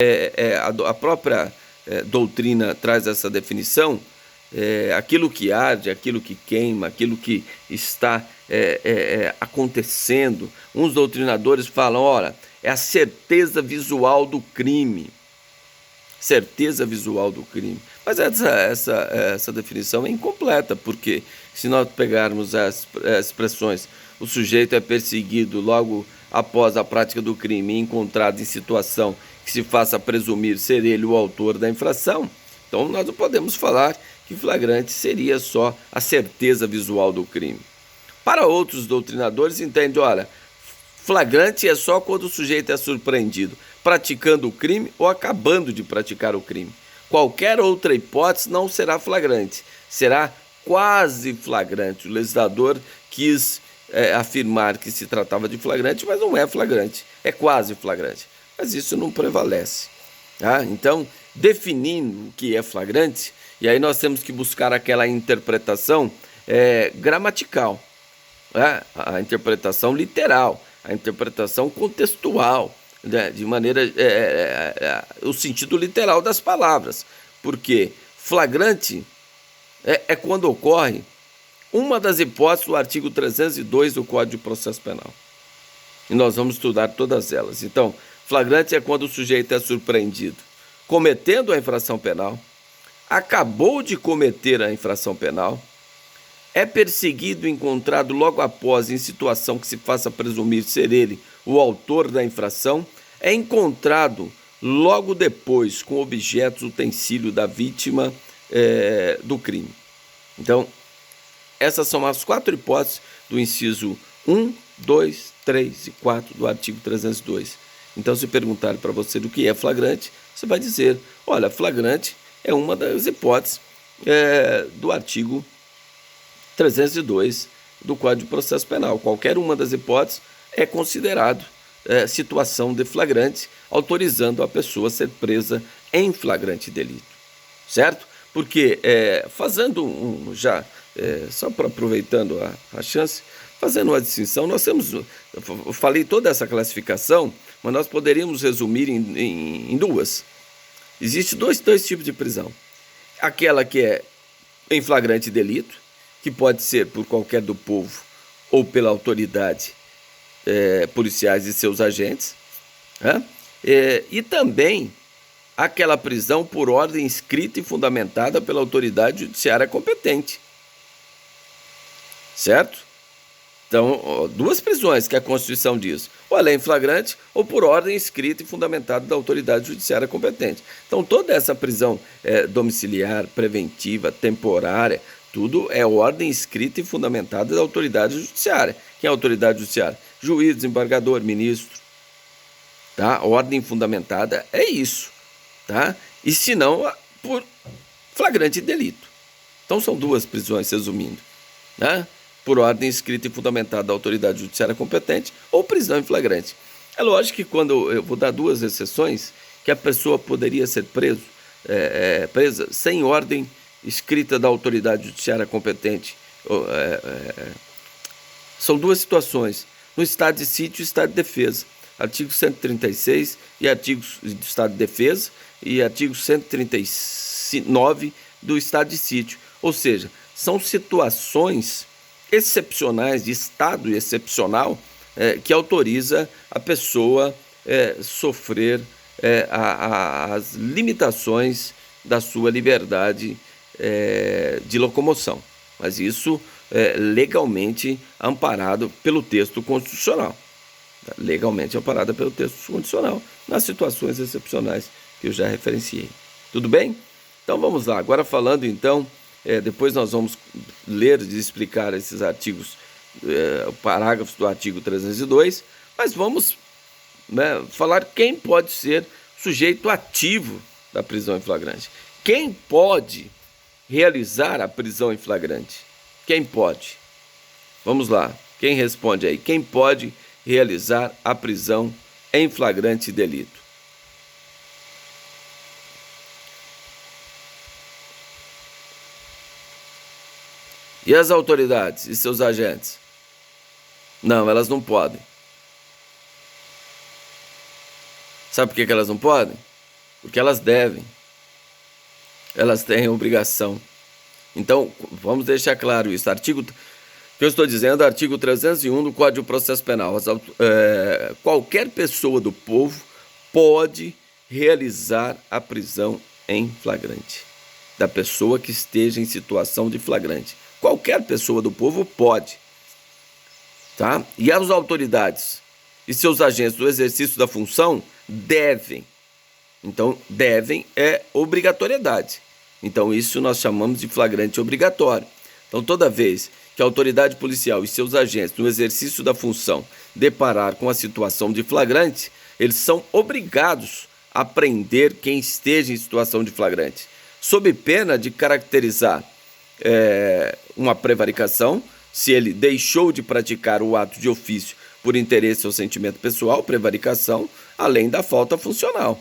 A própria doutrina traz essa definição, aquilo que arde, aquilo que queima, aquilo que está acontecendo. Uns doutrinadores falam, ora, é a certeza visual do crime. Certeza visual do crime. Mas essa definição é incompleta, porque se nós pegarmos as expressões, o sujeito é perseguido logo após a prática do crime e encontrado em situação que se faça presumir ser ele o autor da infração, então nós não podemos falar que flagrante seria só a certeza visual do crime. Para outros doutrinadores, entende, olha, flagrante é só quando o sujeito é surpreendido praticando o crime ou acabando de praticar o crime. Qualquer outra hipótese não será flagrante, será quase flagrante. O legislador quis afirmar que se tratava de flagrante, mas não é flagrante, é quase flagrante. Mas isso não prevalece. Tá? Então, definindo o que é flagrante, e aí nós temos que buscar aquela interpretação gramatical, né? A interpretação literal, a interpretação contextual, né? De maneira o sentido literal das palavras, porque flagrante é quando ocorre uma das hipóteses do artigo 302 do Código de Processo Penal. E nós vamos estudar todas elas. Então, flagrante é quando o sujeito é surpreendido cometendo a infração penal, acabou de cometer a infração penal, é perseguido e encontrado logo após em situação que se faça presumir ser ele o autor da infração, é encontrado logo depois com objetos, utensílio da vítima do crime. Então, essas são as 4 hipóteses do inciso 1, 2, 3 e 4 do artigo 302. Então, se perguntarem para você do que é flagrante, você vai dizer, olha, flagrante é uma das hipóteses do artigo 302 do Código de Processo Penal. Qualquer uma das hipóteses é considerado situação de flagrante, autorizando a pessoa a ser presa em flagrante delito. Certo? Porque fazendo só para aproveitando a chance, fazendo uma distinção, nós temos, eu falei toda essa classificação, mas nós poderíamos resumir em duas. Existem dois tipos de prisão. Aquela que é em flagrante delito, que pode ser por qualquer do povo ou pela autoridade policiais e seus agentes, né? E também aquela prisão por ordem escrita e fundamentada pela autoridade judiciária competente. Certo? Então, 2 prisões que a Constituição diz, ou ela é em flagrante ou por ordem escrita e fundamentada da autoridade judiciária competente. Então, toda essa prisão domiciliar, preventiva, temporária, tudo é ordem escrita e fundamentada da autoridade judiciária. Quem é a autoridade judiciária? Juiz, desembargador, ministro. Tá? Ordem fundamentada é isso. Tá? E se não, por flagrante delito. Então, são 2 prisões, resumindo. Né? Por ordem escrita e fundamentada da autoridade judiciária competente ou prisão em flagrante. É lógico que quando eu vou dar 2 exceções, que a pessoa poderia ser presa sem ordem escrita da autoridade judiciária competente. São 2 situações, no estado de sítio e estado de defesa. Artigo 136 e artigos do estado de defesa e artigo 139 do estado de sítio. Ou seja, são situações excepcionais, de estado excepcional, que autoriza a pessoa sofrer as limitações da sua liberdade de locomoção. Mas isso é legalmente amparado pelo texto constitucional. Legalmente amparada pelo texto constitucional, nas situações excepcionais que eu já referenciei. Tudo bem? Então vamos lá. Agora falando então, depois nós vamos ler e explicar esses artigos, parágrafos do artigo 302, mas vamos falar quem pode ser sujeito ativo da prisão em flagrante. Quem pode realizar a prisão em flagrante? Quem pode? Vamos lá. Quem responde aí? Quem pode realizar a prisão em flagrante delito? E as autoridades e seus agentes? Não, elas não podem. Sabe por que elas não podem? porque elas devem, elas têm a obrigação. Então, vamos deixar claro isso. Artigo que eu estou dizendo, artigo 301 do Código de Processo Penal. Qualquer pessoa do povo pode realizar a prisão em flagrante da pessoa que esteja em situação de flagrante. Qualquer pessoa do povo pode, tá? E as autoridades e seus agentes do exercício da função devem. Então, devem é obrigatoriedade. Então, isso nós chamamos de flagrante obrigatório. Então, toda vez que a autoridade policial e seus agentes, no exercício da função, deparar com a situação de flagrante, eles são obrigados a prender quem esteja em situação de flagrante, sob pena de caracterizar uma prevaricação, se ele deixou de praticar o ato de ofício por interesse ou sentimento pessoal, prevaricação, além da falta funcional.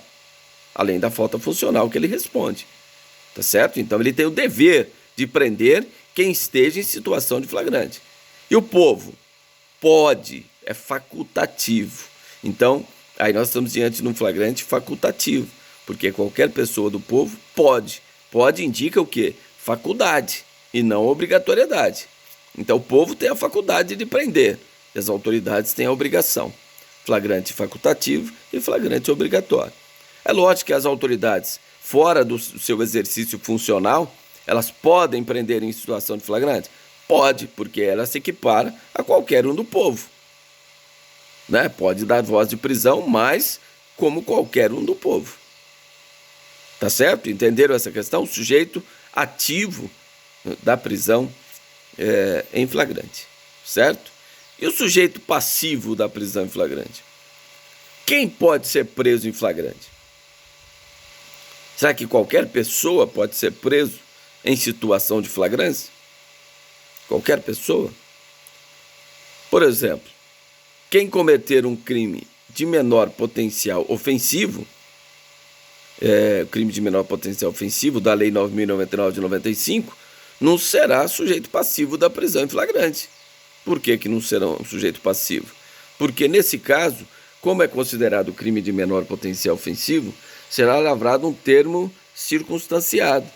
Além da falta funcional que ele responde. Tá certo? Então ele tem o dever de prender quem esteja em situação de flagrante. E o povo pode, é facultativo. Então, aí nós estamos diante de um flagrante facultativo, porque qualquer pessoa do povo pode. Pode indica o quê? Faculdade e não obrigatoriedade. Então o povo tem a faculdade de prender, e as autoridades têm a obrigação. Flagrante facultativo e flagrante obrigatório. É lógico que as autoridades, fora do seu exercício funcional, elas podem prender em situação de flagrante? Pode, porque ela se equipara a qualquer um do povo. Né? Pode dar voz de prisão, mas como qualquer um do povo. Tá certo? Entenderam essa questão? O sujeito ativo da prisão em flagrante. Certo? E o sujeito passivo da prisão em flagrante? Quem pode ser preso em flagrante? Será que qualquer pessoa pode ser preso em situação de flagrância? Qualquer pessoa? Por exemplo, quem cometer um crime de menor potencial ofensivo, crime de menor potencial ofensivo da Lei 9.099 de 95, não será sujeito passivo da prisão em flagrante. Por que não será um sujeito passivo? Porque nesse caso, como é considerado crime de menor potencial ofensivo, será lavrado um termo circunstanciado.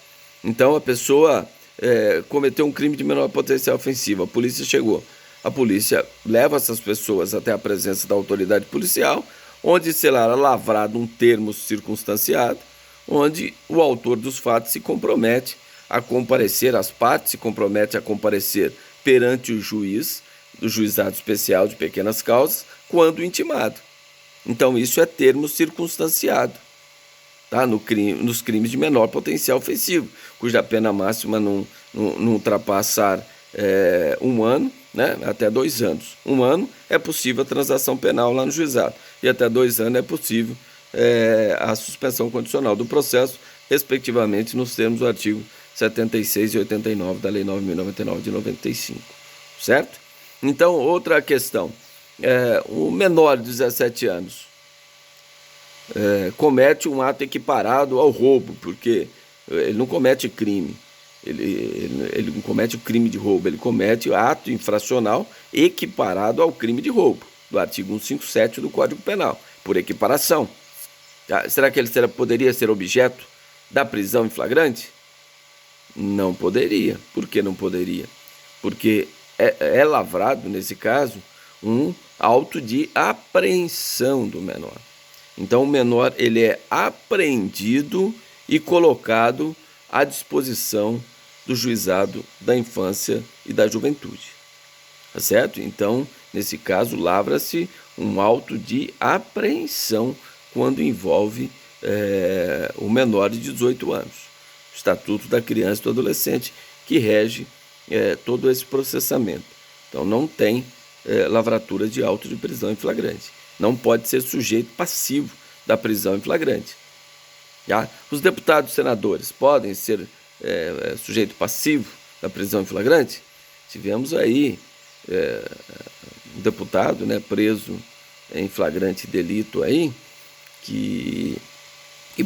Então, a pessoa cometeu um crime de menor potencial ofensivo, a polícia chegou. A polícia leva essas pessoas até a presença da autoridade policial, onde será lavrado um termo circunstanciado, onde o autor dos fatos se compromete a comparecer, as partes se comprometem a comparecer perante o juiz, do juizado especial de pequenas causas, quando intimado. Então, isso é termo circunstanciado. Tá? Nos crimes de menor potencial ofensivo, cuja pena máxima não ultrapassar 1 ano, né? Até 2 anos. 1 ano é possível a transação penal lá no juizado, e até 2 anos é possível a suspensão condicional do processo, respectivamente, nos termos do artigo 76 e 89 da Lei 9.099 de 95. Certo? Então, outra questão. O menor de 17 anos comete um ato equiparado ao roubo, porque ele não comete crime, ele não comete o crime de roubo, ele comete o ato infracional equiparado ao crime de roubo, do artigo 157 do Código Penal, por equiparação. Será que ele poderia ser objeto da prisão em flagrante? Não poderia. Por que não poderia? Porque é lavrado, nesse caso, um auto de apreensão do menor. Então, o menor ele é apreendido e colocado à disposição do juizado da infância e da juventude. Tá certo? Então, nesse caso, lavra-se um auto de apreensão quando envolve o menor de 18 anos. O Estatuto da Criança e do Adolescente, que rege todo esse processamento. Então, não tem lavratura de auto de prisão em flagrante. Não pode ser sujeito passivo da prisão em flagrante. Já? Os deputados e senadores podem ser sujeito passivo da prisão em flagrante? Tivemos aí um deputado, né, preso em flagrante delito aí, que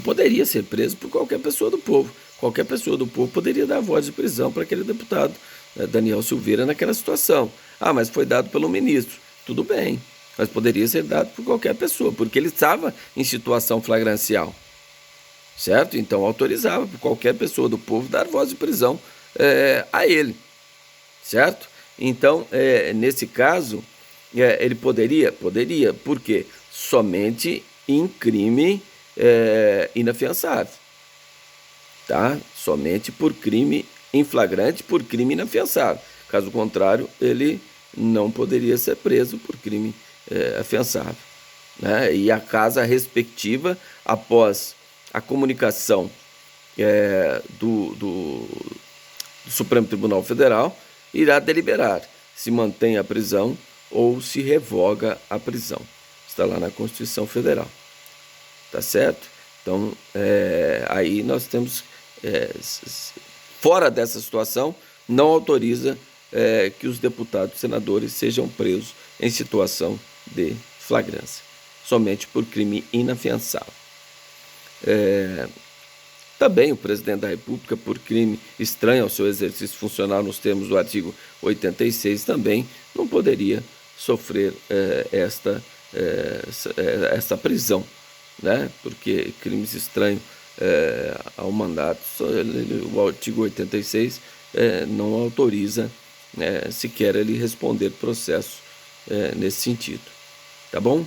poderia ser preso por qualquer pessoa do povo. Qualquer pessoa do povo poderia dar voz de prisão para aquele deputado, Daniel Silveira, naquela situação. Mas foi dado pelo ministro. Tudo bem, mas poderia ser dado por qualquer pessoa, porque ele estava em situação flagrancial. certo? Então autorizava para qualquer pessoa do povo dar voz de prisão a ele, certo? Então, nesse caso, ele poderia, por quê? Somente em crime inafiançável, tá? Somente por crime em flagrante, por crime inafiançável. Caso contrário, ele não poderia ser preso por crime afiançável, né? E a casa respectiva, após a comunicação do Supremo Tribunal Federal, irá deliberar se mantém a prisão ou se revoga a prisão. Está lá na Constituição Federal, tá certo? Então, aí nós temos, fora dessa situação, não autoriza que os deputados e senadores sejam presos em situação de flagrância, somente por crime inafiançável. Também o presidente da República, por crime estranho ao seu exercício funcional nos termos do artigo 86, também não poderia sofrer esta prisão, né? Porque crimes estranhos ao mandato, o artigo 86 não autoriza sequer ele responder processo nesse sentido, tá bom?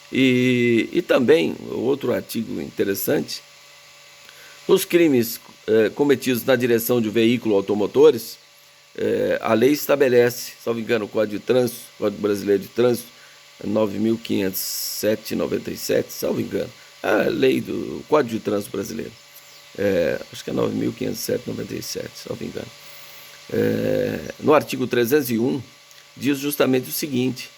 E também, outro artigo interessante, os crimes cometidos na direção de veículos automotores, a lei estabelece, salvo engano, o Código de Trânsito, Código Brasileiro de Trânsito, 9.507/97, salvo engano, a lei do Código de Trânsito Brasileiro, acho que é 9.507/97, salvo engano. No artigo 301, diz justamente o seguinte: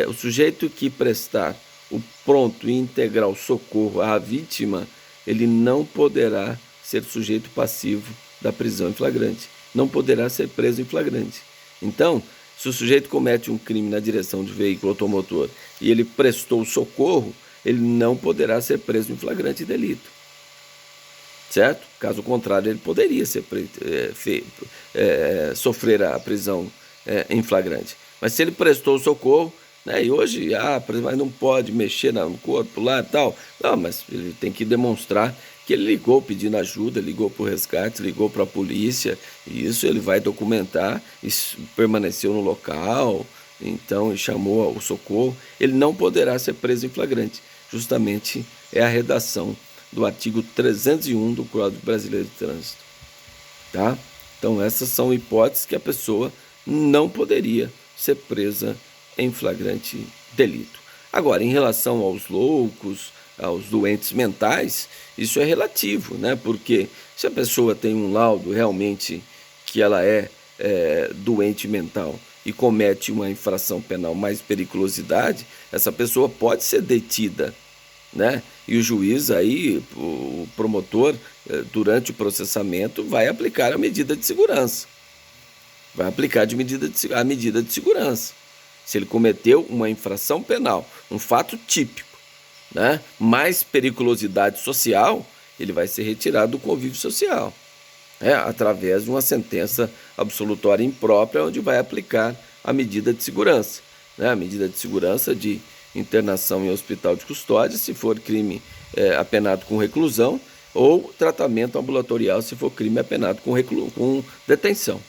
o sujeito que prestar o pronto e integral socorro à vítima, ele não poderá ser sujeito passivo da prisão em flagrante, não poderá ser preso em flagrante. Então, se o sujeito comete um crime na direção de veículo automotor e ele prestou socorro, ele não poderá ser preso em flagrante delito, certo? Caso contrário, ele poderia sofrer a prisão em flagrante. Mas se ele prestou socorro, né, e hoje, mas não pode mexer no corpo lá e tal, não, mas ele tem que demonstrar que ele ligou pedindo ajuda, ligou para o resgate, ligou para a polícia, e isso ele vai documentar, isso permaneceu no local, então chamou o socorro, ele não poderá ser preso em flagrante. Justamente é a redação do artigo 301 do Código Brasileiro de Trânsito, tá? Então essas são hipóteses que a pessoa não poderia ser presa em flagrante delito. Agora, em relação aos loucos, aos doentes mentais, isso é relativo, né? Porque se a pessoa tem um laudo realmente que ela é doente mental e comete uma infração penal mais periculosidade, essa pessoa pode ser detida, né? E o juiz aí, o promotor, durante o processamento, vai aplicar a medida de segurança. Vai aplicar a medida de segurança. Se ele cometeu uma infração penal, um fato típico, né? Mais periculosidade social, ele vai ser retirado do convívio social, através de uma sentença absolutória imprópria, onde vai aplicar a medida de segurança, né? A medida de segurança de internação em hospital de custódia, se for crime apenado com reclusão, ou tratamento ambulatorial, se for crime apenado com detenção.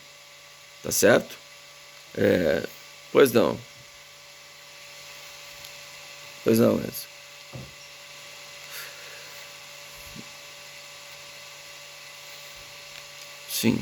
Tá certo? Pois não. Pois não, Enzo. Sim.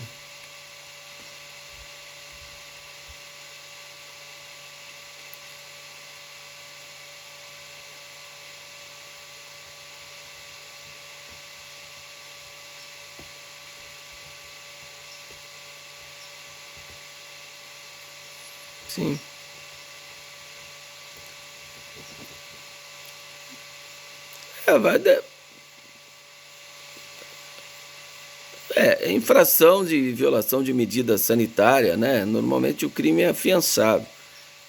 Sim. Vai infração de violação de medida sanitária, né? Normalmente o crime é afiançável,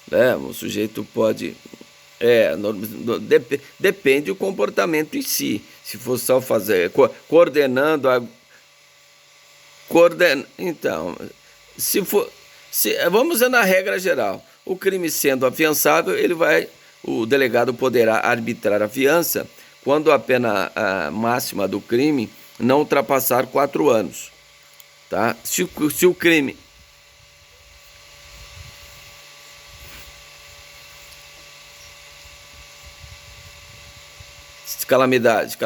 né? O sujeito pode depende do comportamento em si. Se for só fazer coordenando então, vamos ver na regra geral. O crime sendo afiançável, o delegado poderá arbitrar a fiança quando a pena máxima do crime não ultrapassar 4 anos. Tá? Se o crime... Calamidade.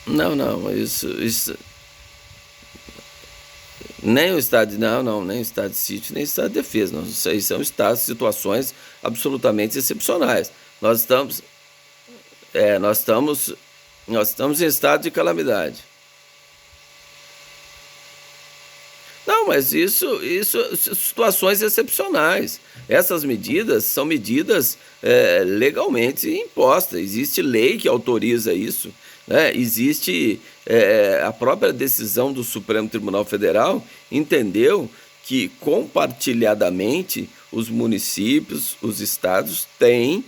Não, isso nem o estado, nem o estado de sítio, nem o estado de defesa, não, isso aí são situações absolutamente excepcionais. Nós estamos, é, nós estamos, nós estamos em estado de calamidade. Não, mas isso situações excepcionais. Essas medidas são medidas legalmente impostas. Existe lei que autoriza isso, né? Existe a própria decisão do Supremo Tribunal Federal entendeu que compartilhadamente os municípios, os estados têm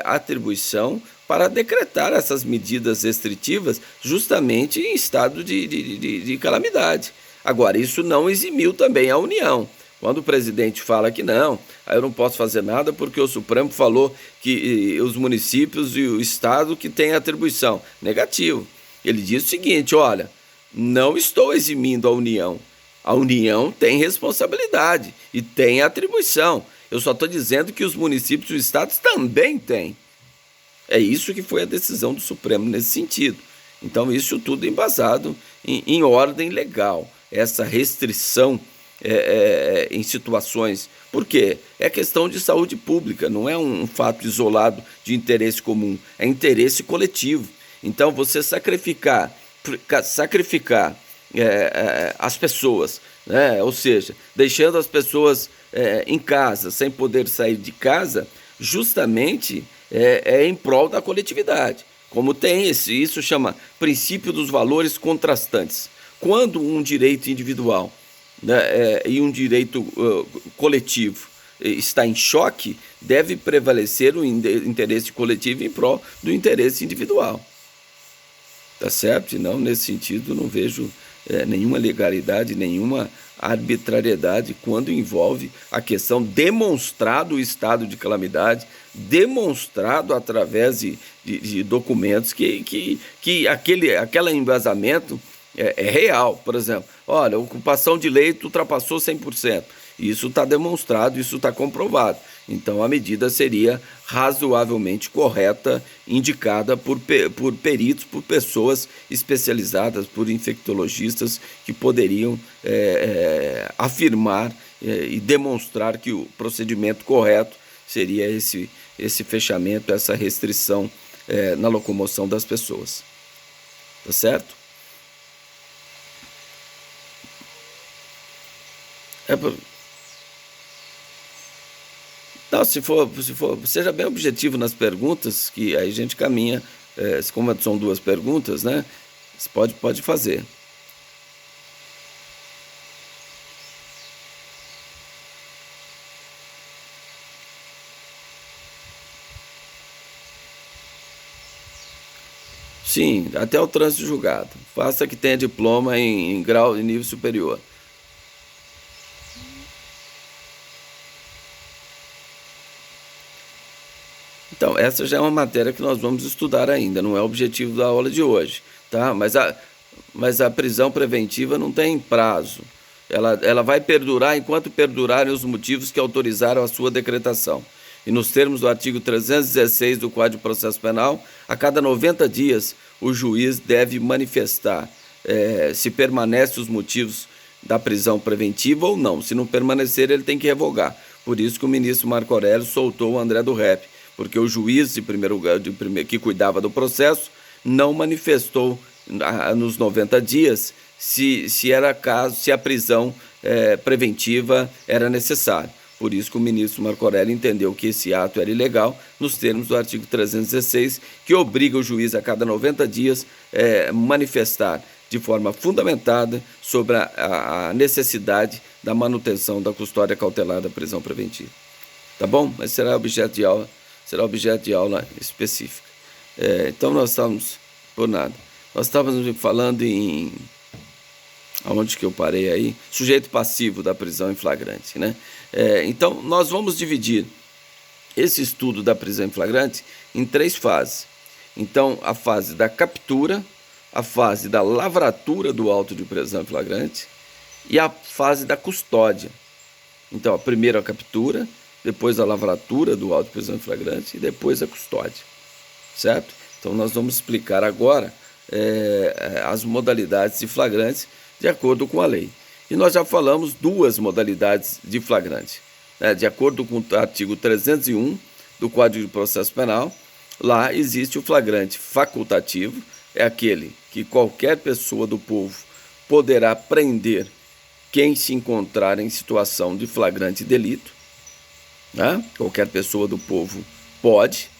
atribuição para decretar essas medidas restritivas justamente em estado de calamidade. Agora, isso não eximiu também a União. Quando o presidente fala que não, aí eu não posso fazer nada porque o Supremo falou que os municípios e o Estado que têm atribuição. Negativo. Ele diz o seguinte, olha, não estou eximindo a União. A União tem responsabilidade e tem atribuição. Eu só estou dizendo que os municípios e os estados também têm. É isso que foi a decisão do Supremo nesse sentido. Então, isso tudo embasado em ordem legal. Essa restrição em situações... Por quê? É questão de saúde pública, não é um fato isolado de interesse comum, é interesse coletivo. Então, você sacrificar as pessoas, né? Ou seja, deixando as pessoas em casa, sem poder sair de casa, justamente em prol da coletividade. Como tem isso chama princípio dos valores contrastantes. Quando um direito individual, né, e um direito coletivo está em choque, deve prevalecer o interesse coletivo em prol do interesse individual. Tá certo? E não, nesse sentido, não vejo nenhuma legalidade, nenhuma arbitrariedade quando envolve a questão demonstrado o estado de calamidade, demonstrado através de documentos que aquele embasamento é real. Por exemplo, olha, a ocupação de leito ultrapassou 100%. Isso está demonstrado, isso está comprovado. Então, a medida seria razoavelmente correta, indicada por peritos, por pessoas especializadas, por infectologistas que poderiam afirmar e demonstrar que o procedimento correto seria esse fechamento, essa restrição na locomoção das pessoas. Tá certo? Não, se for, seja bem objetivo nas perguntas, que aí a gente caminha, como são 2 perguntas, né? Você pode fazer. Sim, até o trânsito julgado. Faça que tenha diploma em grau e nível superior. Então, essa já é uma matéria que nós vamos estudar ainda, não é o objetivo da aula de hoje, tá? Mas a prisão preventiva não tem prazo. Ela vai perdurar enquanto perdurarem os motivos que autorizaram a sua decretação. E nos termos do artigo 316 do Código de Processo Penal, a cada 90 dias o juiz deve manifestar se permanece os motivos da prisão preventiva ou não. Se não permanecer, ele tem que revogar. Por isso que o ministro Marco Aurélio soltou o André do Rep, porque o juiz que cuidava do processo não manifestou nos 90 dias se a prisão preventiva era necessária. Por isso que o ministro Marco Aurélio entendeu que esse ato era ilegal, nos termos do artigo 316, que obriga o juiz a cada 90 dias manifestar de forma fundamentada sobre a necessidade da manutenção da custódia cautelar da prisão preventiva. Tá bom? Mas será objeto de aula específica. Então nós estávamos, por nada, nós estávamos falando em, aonde que eu parei aí? Sujeito passivo da prisão em flagrante, né? Então nós vamos dividir esse estudo da prisão em flagrante em 3 fases. Então, a fase da captura, a fase da lavratura do auto de prisão em flagrante e a fase da custódia. Então, a primeira a captura, depois a lavratura do auto de prisão em flagrante e depois a custódia, certo? Então, nós vamos explicar agora as modalidades de flagrantes de acordo com a lei. E nós já falamos 2 modalidades de flagrante. De acordo com o artigo 301 do Código de Processo Penal, lá existe o flagrante facultativo, é aquele que qualquer pessoa do povo poderá prender quem se encontrar em situação de flagrante delito, né? Qualquer pessoa do povo pode,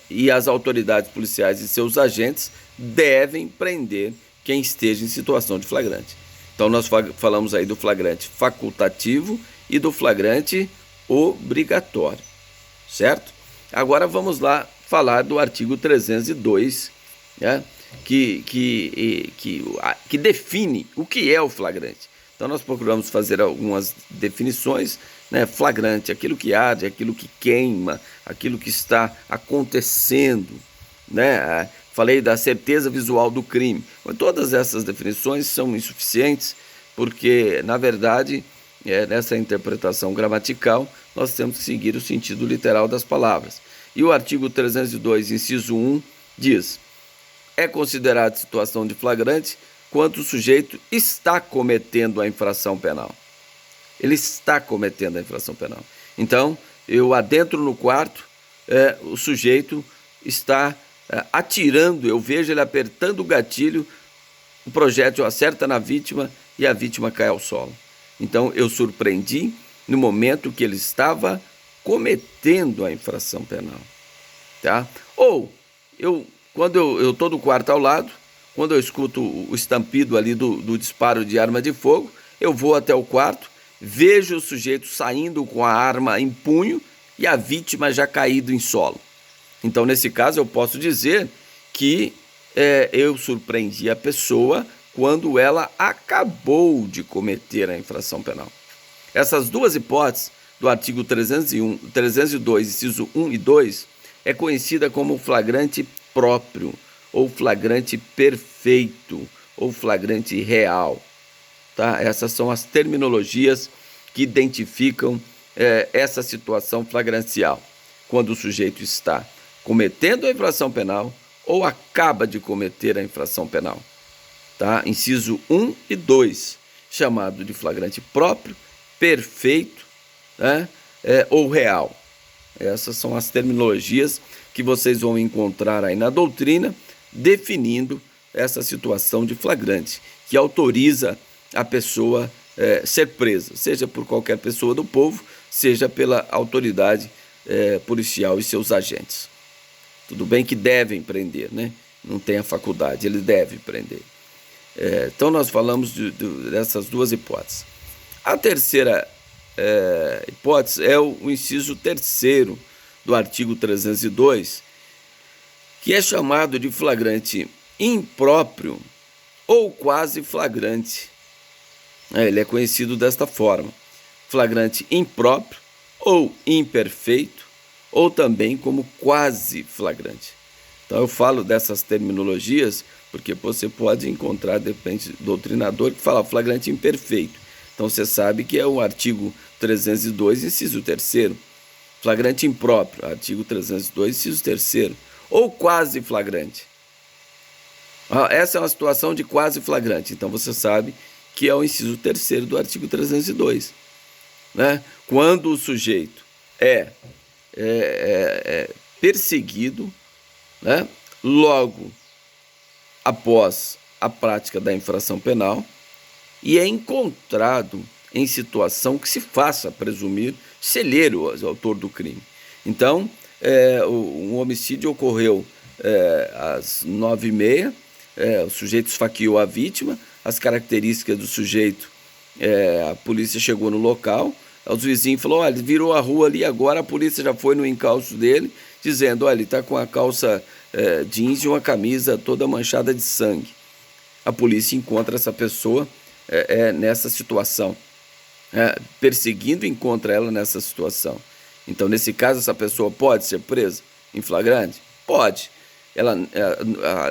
e as autoridades policiais e seus agentes devem prender quem esteja em situação de flagrante. Então nós falamos aí do flagrante facultativo e do flagrante obrigatório, certo? Agora vamos lá falar do artigo 302, né, que define o que é o flagrante. Então nós procuramos fazer algumas definições, né? Flagrante, aquilo que arde, aquilo que queima, aquilo que está acontecendo, né? Falei da certeza visual do crime. Mas todas essas definições são insuficientes, porque, na verdade, nessa interpretação gramatical, nós temos que seguir o sentido literal das palavras. E o artigo 302, inciso 1, diz: é considerado situação de flagrante quando o sujeito está cometendo a infração penal. Ele está cometendo a infração penal. Então, eu adentro no quarto, o sujeito está atirando, eu vejo ele apertando o gatilho, o projétil acerta na vítima e a vítima cai ao solo. Então, eu surpreendi no momento que ele estava cometendo a infração penal. Tá? Ou, quando eu estou do quarto ao lado, quando eu escuto o estampido ali do disparo de arma de fogo, eu vou até o quarto, vejo o sujeito saindo com a arma em punho e a vítima já caído em solo. Então, nesse caso, eu posso dizer que eu surpreendi a pessoa quando ela acabou de cometer a infração penal. Essas 2 hipóteses do artigo 302, inciso 1 e 2, é conhecida como flagrante próprio, ou flagrante perfeito, ou flagrante real. Tá? Essas são as terminologias que identificam essa situação flagrancial, quando o sujeito está cometendo a infração penal ou acaba de cometer a infração penal. Tá? Inciso 1 e 2, chamado de flagrante próprio, perfeito, né? Ou real. Essas são as terminologias que vocês vão encontrar aí na doutrina, definindo essa situação de flagrante, que autoriza a pessoa ser presa, seja por qualquer pessoa do povo, seja pela autoridade policial e seus agentes. Tudo bem que devem prender, né? Não tem a faculdade, ele deve prender. Então nós falamos dessas 2 hipóteses. A terceira hipótese é o inciso 3º do artigo 302, que é chamado de flagrante impróprio ou quase flagrante. Ele é conhecido desta forma: flagrante impróprio ou imperfeito, ou também como quase flagrante. Então eu falo dessas terminologias porque você pode encontrar, de repente, doutrinador que fala flagrante imperfeito. Então você sabe que é o artigo 302, inciso 3º. Flagrante impróprio, artigo 302, inciso 3º. Ou quase flagrante. Essa é uma situação de quase flagrante. Então você sabe que é o inciso 3º do artigo 302. Né? Quando o sujeito é perseguido, né, logo após a prática da infração penal e é encontrado em situação que se faça presumir ser ele o autor do crime. Então, um homicídio ocorreu às 9h30, o sujeito esfaqueou a vítima, as características do sujeito, a polícia chegou no local, os vizinhos falaram: olha, ele virou a rua ali, agora a polícia já foi no encalço dele, dizendo: olha, ele está com a calça jeans e uma camisa toda manchada de sangue. A polícia encontra essa pessoa nessa situação, perseguindo, encontra ela nessa situação. Então, nesse caso, essa pessoa pode ser presa em flagrante? Pode.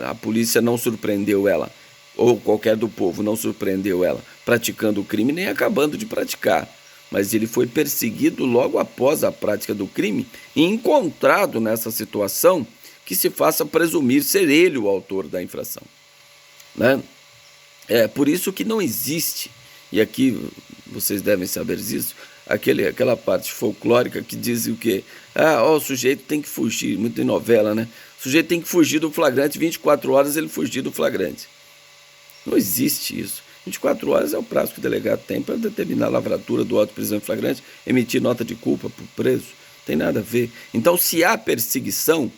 A polícia não surpreendeu ela, ou qualquer do povo não surpreendeu ela praticando o crime, nem acabando de praticar. Mas ele foi perseguido logo após a prática do crime e encontrado nessa situação que se faça presumir ser ele o autor da infração, né? É por isso que não existe, e aqui vocês devem saber disso, aquela parte folclórica que diz o quê? O sujeito tem que fugir, muito em novela, né? O sujeito tem que fugir do flagrante, 24 horas ele fugir do flagrante. Não existe isso. 24 horas é o prazo que o delegado tem para determinar a lavratura do auto de prisão em flagrante, emitir nota de culpa para o preso. Não tem nada a ver. Então, se há perseguição,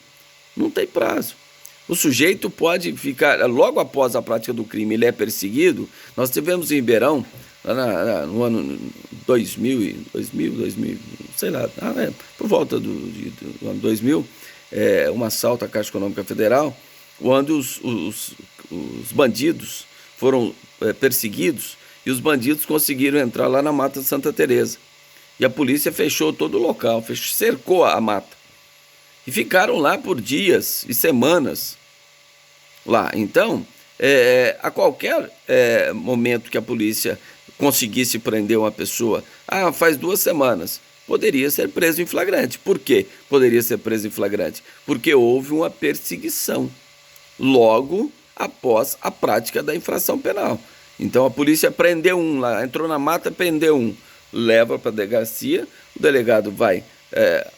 não tem prazo. O sujeito pode ficar, logo após a prática do crime, ele é perseguido. Nós tivemos em Ribeirão, no ano 2000, sei lá, por volta do ano 2000, um assalto à Caixa Econômica Federal, onde os bandidos foram perseguidos e os bandidos conseguiram entrar lá na Mata de Santa Teresa. E a polícia fechou todo o local, cercou a mata. E ficaram lá por dias e semanas lá. Então, a qualquer momento que a polícia conseguisse prender uma pessoa, faz 2 semanas, poderia ser preso em flagrante. Por quê? Poderia ser preso em flagrante? Porque houve uma perseguição logo após a prática da infração penal. Então a polícia prendeu um lá, entrou na mata, prendeu um, leva para a delegacia, o delegado vai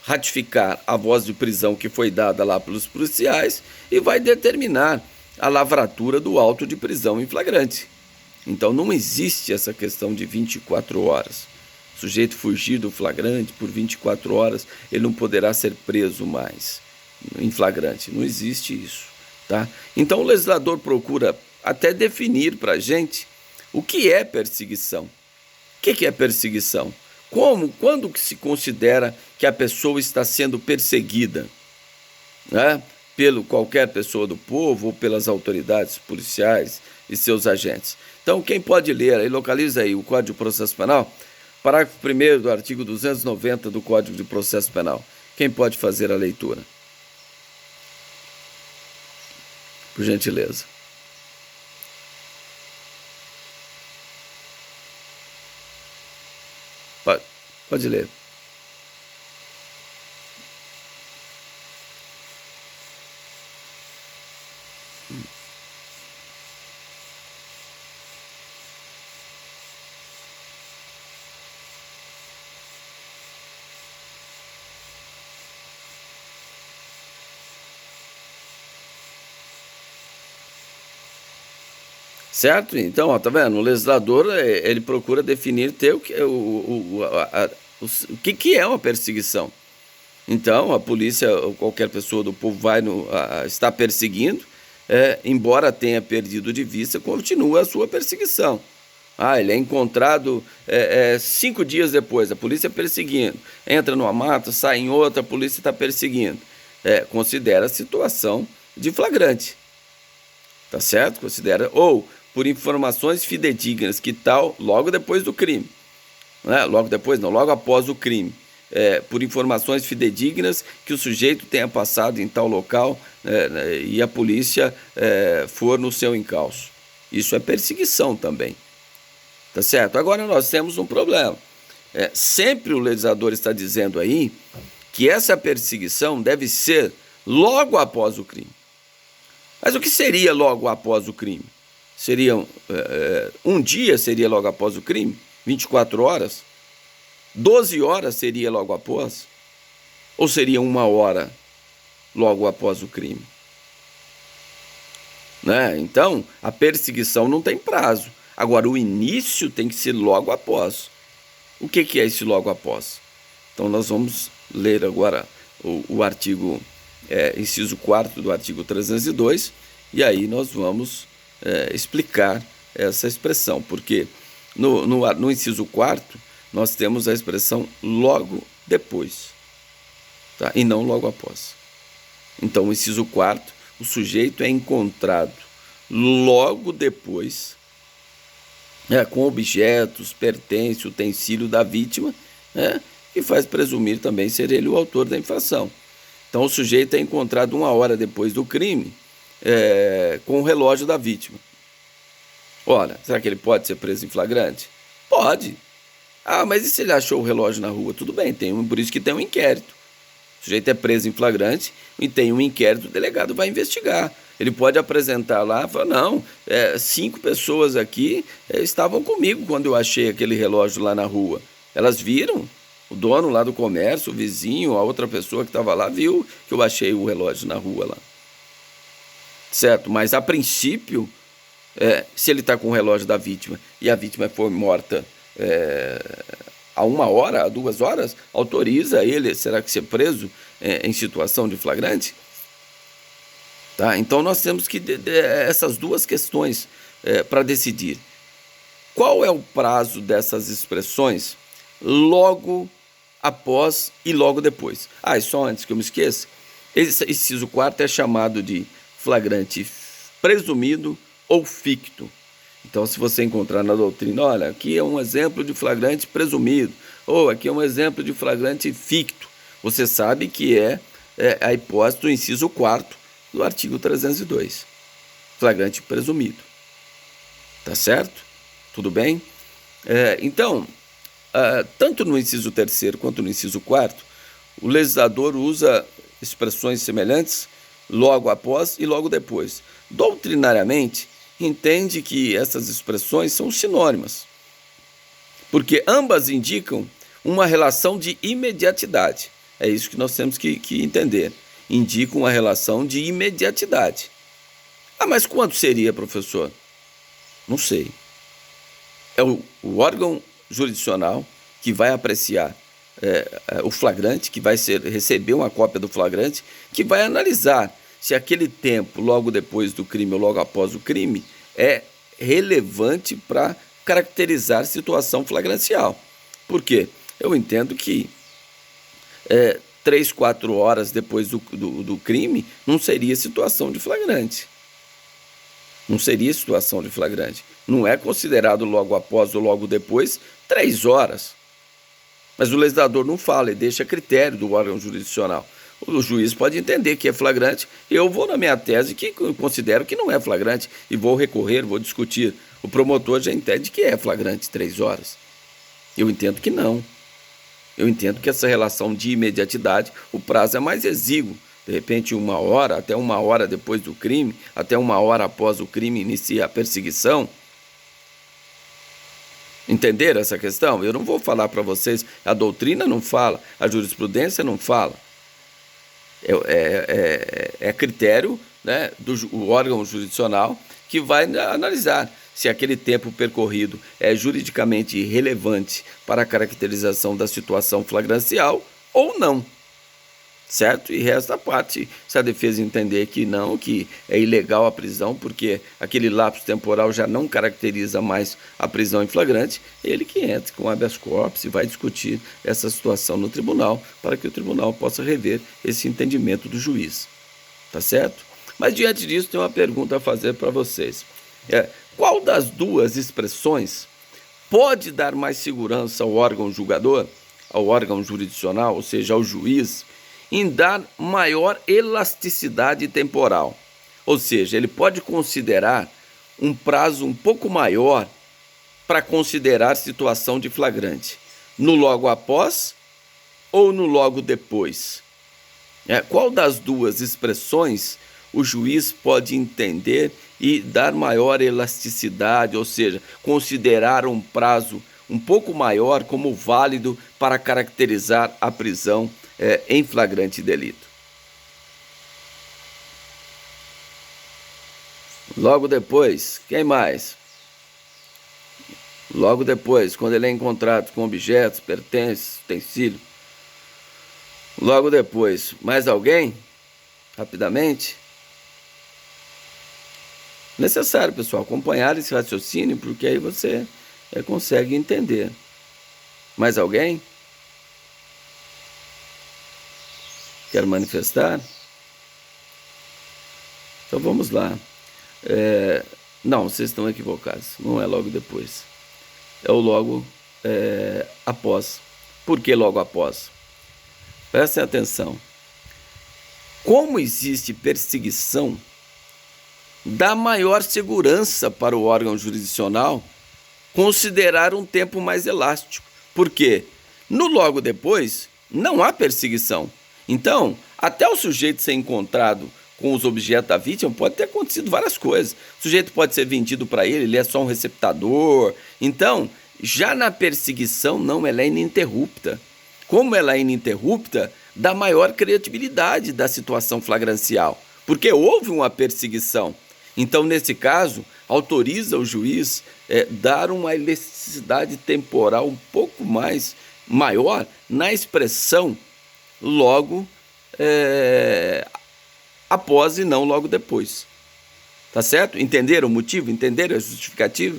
ratificar a voz de prisão que foi dada lá pelos policiais e vai determinar a lavratura do auto de prisão em flagrante. Então não existe essa questão de 24 horas. O sujeito fugir do flagrante por 24 horas, ele não poderá ser preso mais em flagrante. Não existe isso, tá? Então o legislador procura até definir para a gente o que é perseguição. O que é perseguição? Quando que se considera que a pessoa está sendo perseguida, né, pelo qualquer pessoa do povo ou pelas autoridades policiais e seus agentes? Então, quem pode ler aí, localiza aí o Código de Processo Penal, parágrafo 1º do artigo 290 do Código de Processo Penal. Quem pode fazer a leitura? Por gentileza. Pode ler. Certo? Então, tá vendo? O legislador, ele procura definir o que é uma perseguição. Então, a polícia, ou qualquer pessoa do povo está perseguindo, embora tenha perdido de vista, continua a sua perseguição. Ele é encontrado 5 dias depois, a polícia perseguindo. Entra numa mata, sai em outra, a polícia está perseguindo. Considera a situação de flagrante. Tá certo? Considera. Ou por informações fidedignas, que tal logo depois do crime. Logo após o crime. Por informações fidedignas que o sujeito tenha passado em tal local e a polícia for no seu encalço. Isso é perseguição também. Tá certo? Agora nós temos um problema. Sempre o legislador está dizendo aí que essa perseguição deve ser logo após o crime. Mas o que seria logo após o crime? Seria um dia seria logo após o crime? 24 horas? 12 horas seria logo após? Ou seria 1 hora logo após o crime? Né? Então, a perseguição não tem prazo. Agora, o início tem que ser logo após. O que é esse logo após? Então, nós vamos ler agora o artigo, inciso 4º do artigo 302, e aí nós vamos explicar essa expressão, porque no inciso 4º nós temos a expressão logo depois, tá? E não logo após. Então, o inciso 4º o sujeito é encontrado logo depois, com objetos, pertence, utensílio da vítima, que faz presumir também ser ele o autor da infração. Então o sujeito é encontrado 1 hora depois do crime com o relógio da vítima. Ora, será que ele pode ser preso em flagrante? Pode. Ah, mas e se ele achou o relógio na rua? Tudo bem, por isso que tem um inquérito. O sujeito é preso em flagrante e tem um inquérito, o delegado vai investigar. Ele pode apresentar lá e falar, não, 5 pessoas aqui estavam comigo quando eu achei aquele relógio lá na rua. Elas viram, o dono lá do comércio, o vizinho, a outra pessoa que estava lá, viu que eu achei o relógio na rua lá. Certo, mas a princípio, se ele está com o relógio da vítima e a vítima foi morta a 1 hora, a 2 horas, autoriza ele, será que ser preso em situação de flagrante? Tá? Então nós temos que essas duas questões para decidir. Qual é o prazo dessas expressões logo após e logo depois? E só antes que eu me esqueça, esse inciso 4º é chamado de flagrante presumido ou ficto. Então, se você encontrar na doutrina, olha, aqui é um exemplo de flagrante presumido, ou aqui é um exemplo de flagrante ficto, você sabe que é a hipótese do inciso 4º do artigo 302, flagrante presumido. Tá certo? Tudo bem? Então, tanto no inciso 3º quanto no inciso 4º, o legislador usa expressões semelhantes logo após e logo depois. Doutrinariamente, entende que essas expressões são sinônimas, porque ambas indicam uma relação de imediatidade. É isso que nós temos que entender. Indicam uma relação de imediatidade. Mas quanto seria, professor? Não sei. É o órgão jurisdicional que vai apreciar o flagrante, que vai receber uma cópia do flagrante, que vai analisar se aquele tempo, logo depois do crime ou logo após o crime, é relevante para caracterizar situação flagrancial. Por quê? Eu entendo que 3, 4 horas depois do crime não seria situação de flagrante. Não seria situação de flagrante. Não é considerado logo após ou logo depois 3 horas. Mas o legislador não fala, ele deixa a critério do órgão jurisdicional. O juiz pode entender que é flagrante, eu vou na minha tese que considero que não é flagrante e vou recorrer, vou discutir. O promotor já entende que é flagrante 3 horas. Eu entendo que não. Eu entendo que essa relação de imediatidade, o prazo é mais exíguo. De repente 1 hora, até 1 hora depois do crime, até 1 hora após o crime inicia a perseguição. Entenderam essa questão? Eu não vou falar para vocês, a doutrina não fala, a jurisprudência não fala. É critério, né, do órgão jurisdicional que vai analisar se aquele tempo percorrido é juridicamente relevante para a caracterização da situação flagrancial ou não. Certo? E resta a parte, se a defesa entender que não, que é ilegal a prisão, porque aquele lapso temporal já não caracteriza mais a prisão em flagrante, ele que entra com habeas corpus e vai discutir essa situação no tribunal, para que o tribunal possa rever esse entendimento do juiz. Tá certo? Mas diante disso, tem uma pergunta a fazer para vocês. Qual das duas expressões pode dar mais segurança ao órgão julgador, ao órgão jurisdicional, ou seja, ao juiz, em dar maior elasticidade temporal? Ou seja, ele pode considerar um prazo um pouco maior para considerar situação de flagrante, no logo após ou no logo depois? Qual das duas expressões o juiz pode entender e dar maior elasticidade, ou seja, considerar um prazo um pouco maior como válido para caracterizar a prisão em flagrante delito? Logo depois, quem mais? Logo depois, quando ele é encontrado com objetos, pertences, utensílio. Logo depois, mais alguém? Rapidamente. Necessário, pessoal, acompanhar esse raciocínio, porque aí você consegue entender. Mais alguém? Quer manifestar? Então vamos lá. Não, vocês estão equivocados. Não é logo depois. É o logo após. Por que logo após? Prestem atenção. Como existe perseguição, dá maior segurança para o órgão jurisdicional considerar um tempo mais elástico. Por quê? No logo depois, não há perseguição. Então, até o sujeito ser encontrado com os objetos da vítima, pode ter acontecido várias coisas. O sujeito pode ser vendido para ele é só um receptador. Então, já na perseguição, não, ela é ininterrupta. Como ela é ininterrupta, dá maior credibilidade da situação flagrancial, porque houve uma perseguição. Então, nesse caso, autoriza o juiz dar uma elasticidade temporal um pouco mais maior na expressão logo após e não logo depois. Tá certo? Entenderam o motivo? Entenderam a justificativa?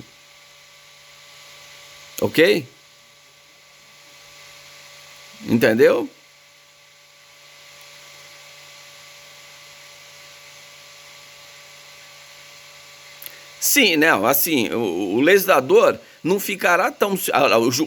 Ok? Entendeu? Sim, não, assim, o legislador não ficará tão,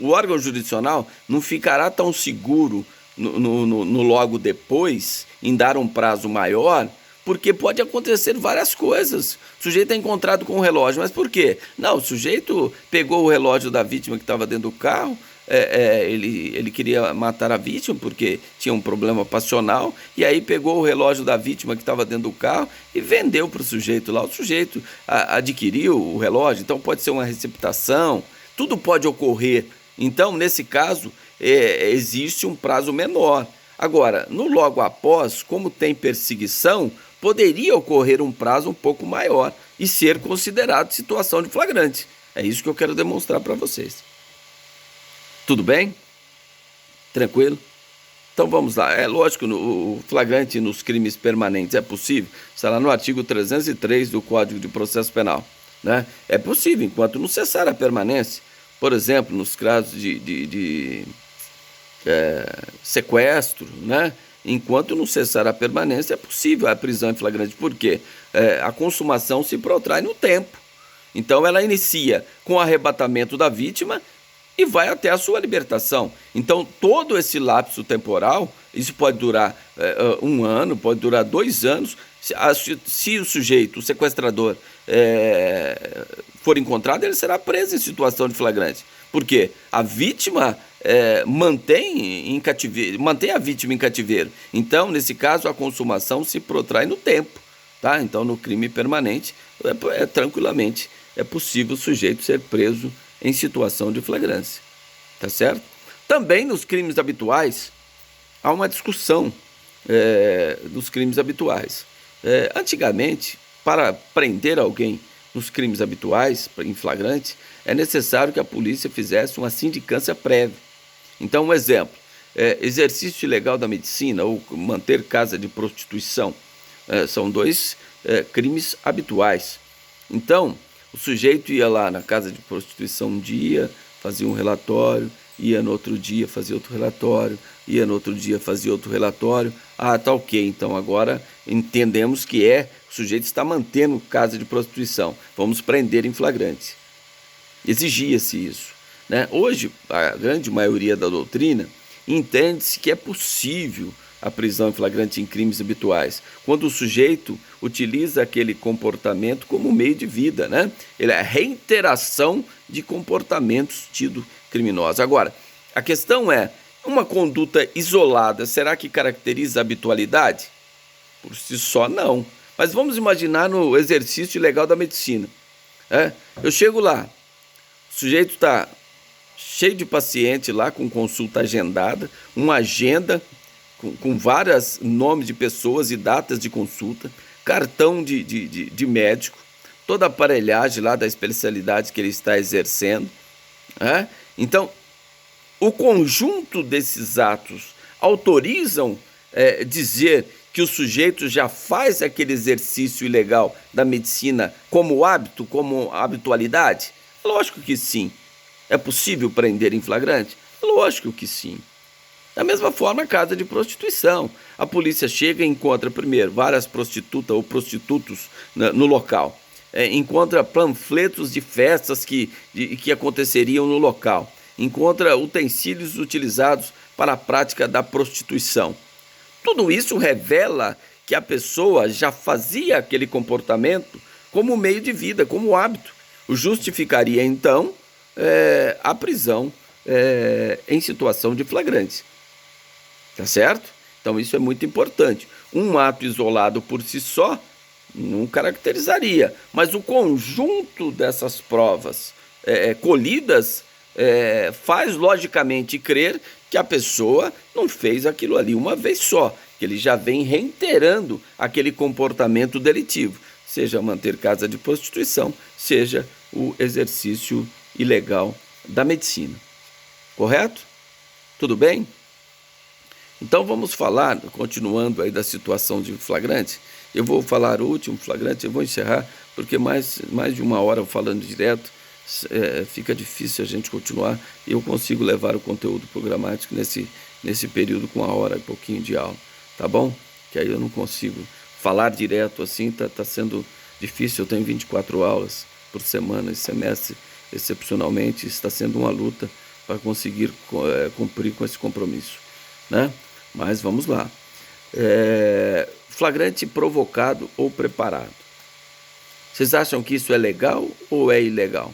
o órgão jurisdicional não ficará tão seguro no logo depois, em dar um prazo maior, porque pode acontecer várias coisas. O sujeito é encontrado com o relógio, mas por quê? Não, o sujeito pegou o relógio da vítima que estava dentro do carro, ele queria matar a vítima porque tinha um problema passional, e aí pegou o relógio da vítima que estava dentro do carro e vendeu para o sujeito lá. O sujeito adquiriu o relógio, então pode ser uma receptação, tudo pode ocorrer. Então, nesse caso, existe um prazo menor. Agora, no logo após, como tem perseguição, poderia ocorrer um prazo um pouco maior e ser considerado situação de flagrante. É isso que eu quero demonstrar para vocês. Tudo bem? Tranquilo? Então vamos lá. É lógico, o flagrante nos crimes permanentes é possível. Está lá no artigo 303 do Código de Processo Penal. Né? É possível, enquanto não cessar a permanência. Por exemplo, nos casos de sequestro, né? Enquanto não cessar a permanência, é possível a prisão em flagrante. Por quê? A consumação se protrai no tempo. Então ela inicia com o arrebatamento da vítima e vai até a sua libertação. Então, todo esse lapso temporal, isso pode durar 1 ano, pode durar 2 anos. Se o sujeito, o sequestrador, for encontrado, ele será preso em situação de flagrante. Por quê? A vítima mantém a vítima em cativeiro. Então, nesse caso, a consumação se protrai no tempo. Tá? Então, no crime permanente, tranquilamente é possível o sujeito ser preso em situação de flagrância, tá certo? Também nos crimes habituais, há uma discussão dos crimes habituais. Antigamente, para prender alguém nos crimes habituais, em flagrante, é necessário que a polícia fizesse uma sindicância prévia. Então, um exemplo, exercício ilegal da medicina ou manter casa de prostituição, são 2 crimes habituais. Então, o sujeito ia lá na casa de prostituição um dia, fazia um relatório, ia no outro dia, fazia outro relatório, ia no outro dia, fazia outro relatório. Ah, tá ok, então agora entendemos que o sujeito está mantendo casa de prostituição, vamos prender em flagrante. Exigia-se isso. Né? Hoje, a grande maioria da doutrina entende-se que é possível a prisão em flagrante em crimes habituais, quando o sujeito utiliza aquele comportamento como meio de vida, né? Ele é a reiteração de comportamentos tidos criminosos. Agora, a questão é, uma conduta isolada, será que caracteriza a habitualidade? Por si só, não. Mas vamos imaginar no exercício ilegal da medicina. Eu chego lá, o sujeito está cheio de paciente lá, com consulta agendada, uma agenda com vários nomes de pessoas e datas de consulta, cartão de médico, toda a aparelhagem lá da especialidade que ele está exercendo. Então, o conjunto desses atos autorizam dizer que o sujeito já faz aquele exercício ilegal da medicina como hábito, como habitualidade? Lógico que sim. É possível prender em flagrante? Lógico que sim. Da mesma forma, a casa de prostituição. A polícia chega e encontra, primeiro, várias prostitutas ou prostitutos no local. Encontra panfletos de festas que aconteceriam no local. Encontra utensílios utilizados para a prática da prostituição. Tudo isso revela que a pessoa já fazia aquele comportamento como meio de vida, como hábito. O justificaria, então, a prisão em situação de flagrante. Tá certo? Então isso é muito importante. Um ato isolado por si só não caracterizaria, mas o conjunto dessas provas colhidas faz logicamente crer que a pessoa não fez aquilo ali uma vez só, que ele já vem reiterando aquele comportamento delitivo, seja manter casa de prostituição, seja o exercício ilegal da medicina. Correto? Tudo bem? Então vamos falar, continuando aí da situação de flagrante. Eu vou falar o último flagrante, eu vou encerrar, porque mais de uma hora falando direto, fica difícil a gente continuar. Eu consigo levar o conteúdo programático nesse período com uma hora e pouquinho de aula, tá bom? Que aí eu não consigo falar direto assim, tá sendo difícil. Eu tenho 24 aulas por semana, esse semestre, excepcionalmente, está sendo uma luta para conseguir cumprir com esse compromisso, né? Mas vamos lá. Flagrante provocado ou preparado. Vocês acham que isso é legal ou é ilegal?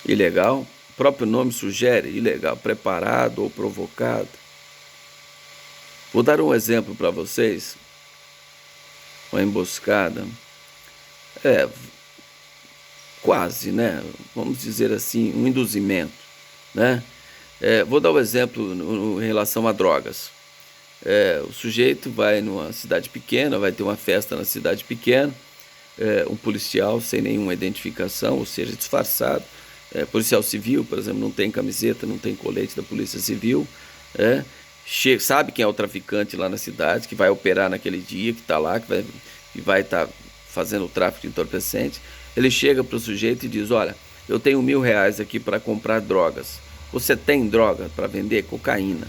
Ilegal? O próprio nome sugere ilegal, preparado ou provocado. Vou dar um exemplo para vocês. Uma emboscada. Quase, né? Vamos dizer assim, um induzimento, né? Vou dar um exemplo em relação a drogas. O sujeito vai numa cidade pequena, vai ter uma festa na cidade pequena, um policial sem nenhuma identificação, ou seja, disfarçado, policial civil, por exemplo, não tem camiseta, não tem colete da polícia civil, sabe quem é o traficante lá na cidade, que vai operar naquele dia, que está lá, que vai estar fazendo o tráfico de entorpecente. Ele chega para o sujeito e diz: olha, eu tenho R$1.000 aqui para comprar drogas. Você tem droga para vender? Cocaína.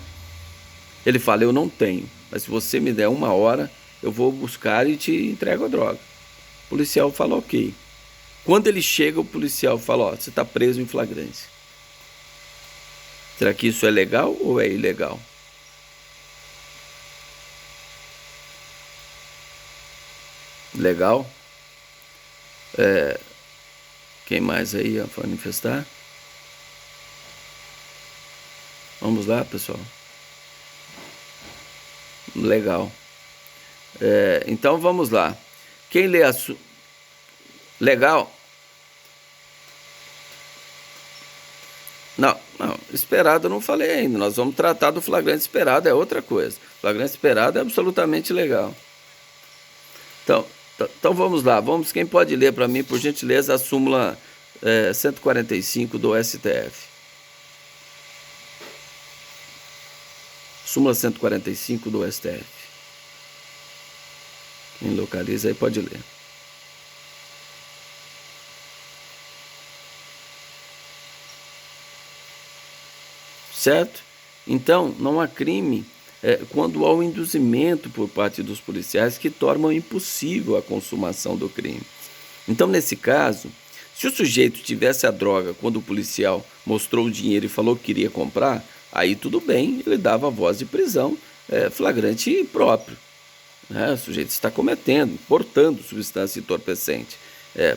Ele fala: eu não tenho, mas se você me der uma hora, eu vou buscar e te entrego a droga. O policial fala: ok. Quando ele chega, o policial fala: ó, você está preso em flagrante. Será que isso é legal ou é ilegal? Legal? Quem mais aí a manifestar? Vamos lá, pessoal. Legal. Então vamos lá. Quem lê legal? Não, esperado eu não falei ainda. Nós vamos tratar do flagrante esperado, é outra coisa. Flagrante esperado é absolutamente legal. Então vamos lá. Quem pode ler para mim, por gentileza, a súmula 145 do STF. Súmula 145 do STF. Quem localiza aí pode ler. Certo? Então, não há crime quando há o induzimento por parte dos policiais que tornam impossível a consumação do crime. Então, nesse caso, se o sujeito tivesse a droga quando o policial mostrou o dinheiro e falou que queria comprar, aí tudo bem, ele dava a voz de prisão, flagrante próprio. O sujeito está portando substância entorpecente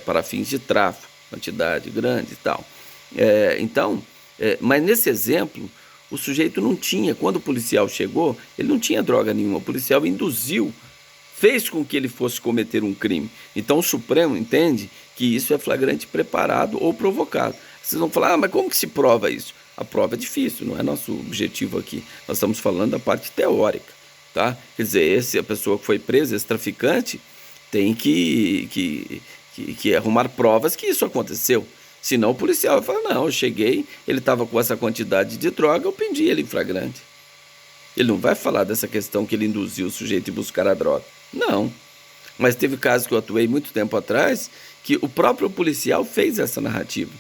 para fins de tráfico, quantidade grande e tal. Mas nesse exemplo, o sujeito não tinha, quando o policial chegou, ele não tinha droga nenhuma, o policial induziu, fez com que ele fosse cometer um crime. Então o Supremo entende que isso é flagrante preparado ou provocado. Vocês vão falar: mas como que se prova isso? A prova é difícil, não é nosso objetivo aqui. Nós estamos falando da parte teórica, tá? Quer dizer, a pessoa que foi presa, esse traficante, tem que arrumar provas que isso aconteceu. Senão o policial vai falar: não, eu cheguei, ele estava com essa quantidade de droga, eu prendi ele em flagrante. Ele não vai falar dessa questão que ele induziu o sujeito a buscar a droga. Não. Mas teve casos que eu atuei muito tempo atrás que o próprio policial fez essa narrativa.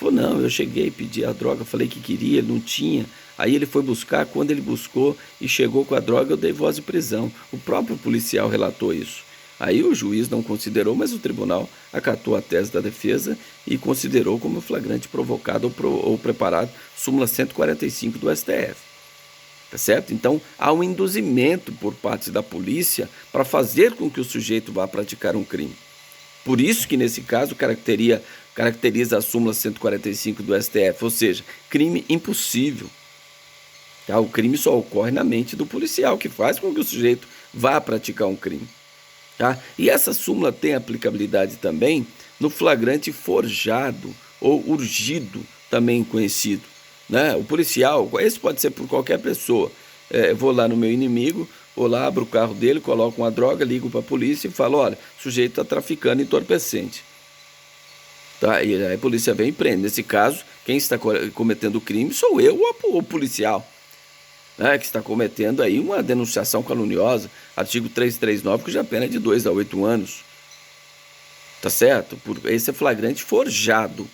Falou, não, eu cheguei, pedi a droga, falei que queria, ele não tinha. Aí ele foi buscar, quando ele buscou e chegou com a droga, eu dei voz de prisão. O próprio policial relatou isso. Aí o juiz não considerou, mas o tribunal acatou a tese da defesa e considerou como flagrante provocado ou preparado, súmula 145 do STF. Tá certo? Então, há um induzimento por parte da polícia para fazer com que o sujeito vá praticar um crime. Por isso que, nesse caso, caracteriza a súmula 145 do STF, ou seja, crime impossível. Tá? O crime só ocorre na mente do policial, que faz com que o sujeito vá praticar um crime. Tá? E essa súmula tem aplicabilidade também no flagrante forjado ou urgido, também conhecido. Né? O policial, esse pode ser por qualquer pessoa. Vou lá no meu inimigo, vou lá, abro o carro dele, coloco uma droga, ligo para a polícia e falo, olha, o sujeito está traficando entorpecente. Tá? E aí a polícia vem e prende. Nesse caso, quem está cometendo o crime sou eu ou o policial. Né, que está cometendo aí uma denunciação caluniosa, artigo 339, cuja pena é de 2 a 8 anos. Tá certo? Esse é flagrante forjado.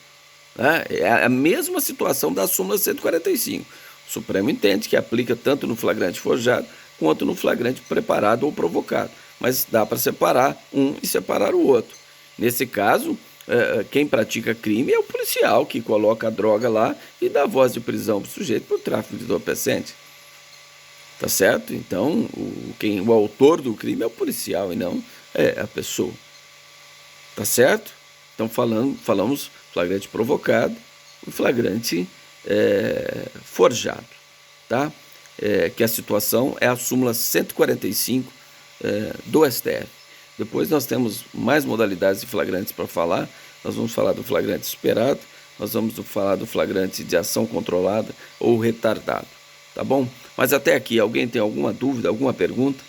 Né? É a mesma situação da súmula 145. O Supremo entende que aplica tanto no flagrante forjado quanto no flagrante preparado ou provocado. Mas dá para separar um e separar o outro. Nesse caso, quem pratica crime é o policial que coloca a droga lá e dá voz de prisão para o sujeito por tráfico de entorpecente. Tá certo? Então, o autor do crime é o policial e não a pessoa. Tá certo? Então, falamos flagrante provocado e flagrante forjado. Tá? Que a situação é a súmula 145 do STF. Depois nós temos mais modalidades de flagrantes para falar. Nós vamos falar do flagrante esperado, nós vamos falar do flagrante de ação controlada ou retardado. Tá bom? Mas até aqui, alguém tem alguma dúvida, alguma pergunta?